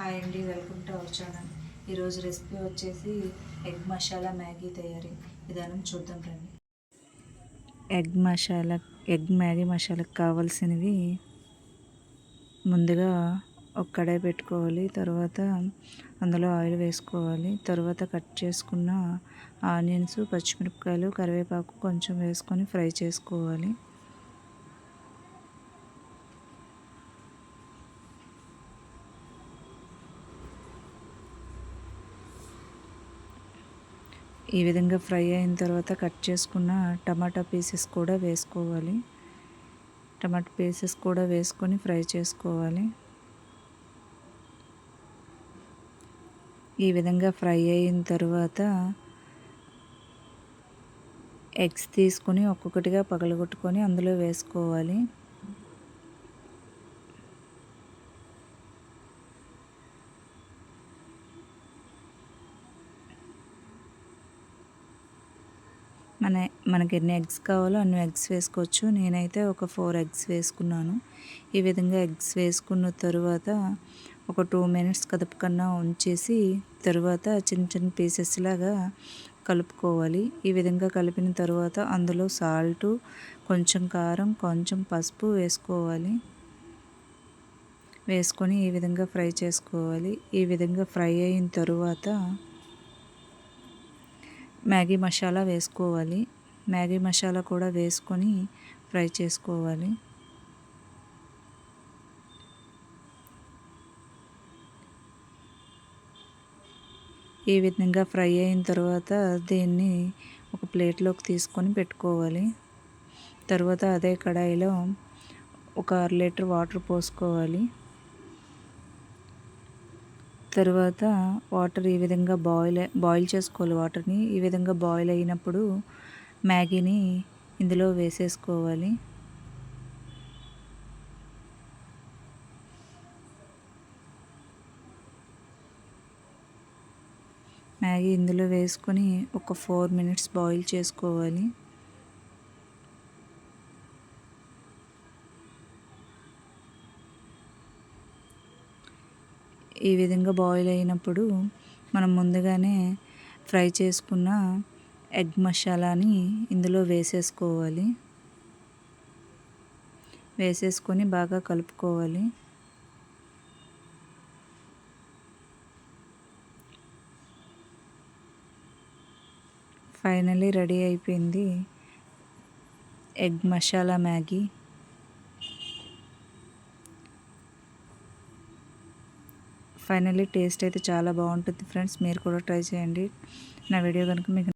Hi అండి, welcome to our channel. ఈరోజు recipe వచ్చేసి ఎగ్ మసాలా మ్యాగీ తయారీ విధానం చూద్దాం రండి. ఎగ్ మ్యాగీ మసాలాకు కావాల్సినవి ముందుగా ఒక కడాయి పెట్టుకోవాలి. తర్వాత అందులో ఆయిల్ వేసుకోవాలి. తర్వాత కట్ చేసుకున్న ఆనియన్స్, పచ్చిమిరపకాయలు, కరివేపాకు కొంచెం వేసుకొని ఫ్రై చేసుకోవాలి. ఈ విధంగా ఫ్రై అయిన తర్వాత కట్ చేసుకున్న టమాటా పీసెస్ కూడా వేసుకోవాలి. టమాటా పీసెస్ కూడా వేసుకొని ఫ్రై చేసుకోవాలి. ఈ విధంగా ఫ్రై అయిన తర్వాత ఎగ్స్ తీసుకొని ఒక్కొక్కటిగా పగలగొట్టుకొని అందులో వేసుకోవాలి. మనకి ఎన్ని ఎగ్స్ కావాలో అన్ని ఎగ్స్ వేసుకోవచ్చు. నేనైతే ఒక 4 ఎగ్స్ వేసుకున్నాను. ఈ విధంగా ఎగ్స్ వేసుకున్న తరువాత ఒక 2 మినిట్స్ కదపకుండా ఉంచేసి తరువాత చిన్న చిన్న పీసెస్ లాగా కలుపుకోవాలి. ఈ విధంగా కలిపిన తర్వాత అందులో సాల్టు, కొంచెం కారం, కొంచెం పసుపు వేసుకోవాలి. వేసుకొని ఈ విధంగా ఫ్రై చేసుకోవాలి. ఈ విధంగా ఫ్రై అయిన తరువాత మ్యాగీ మసాలా వేసుకోవాలి. మ్యాగీ మసాలా కూడా వేసుకొని ఫ్రై చేసుకోవాలి. ఈ విధంగా ఫ్రై అయిన తర్వాత దీన్ని ఒక ప్లేట్లోకి తీసుకొని పెట్టుకోవాలి. తర్వాత అదే కడాయిలో ఒక 1/2 లీటర్ వాటర్ పోసుకోవాలి. తర్వాత వాటర్ ఈ విధంగా బాయిల్ చేసుకోవాలి. వాటర్ని ఈ విధంగా బాయిల్ అయినప్పుడు మ్యాగీని ఇందులో వేసేసుకోవాలి. మ్యాగీ ఇందులో వేసుకొని ఒక 4 మినిట్స్ బాయిల్ చేసుకోవాలి. ఈ విధంగా బాయిల్ అయినప్పుడు మనం ముందుగానే ఫ్రై చేసుకున్న ఎగ్ మసాలాని ఇందులో వేసేసుకోవాలి. వేసేసుకొని బాగా కలుపుకోవాలి. ఫైనల్లీ రెడీ అయిపోయింది egg masala Maggi. Finally taste అయితే చాలా బాగుంటుంది ఫ్రెండ్స్. మీరు కూడా ట్రై చేయండి. నా వీడియో కనుక మీకు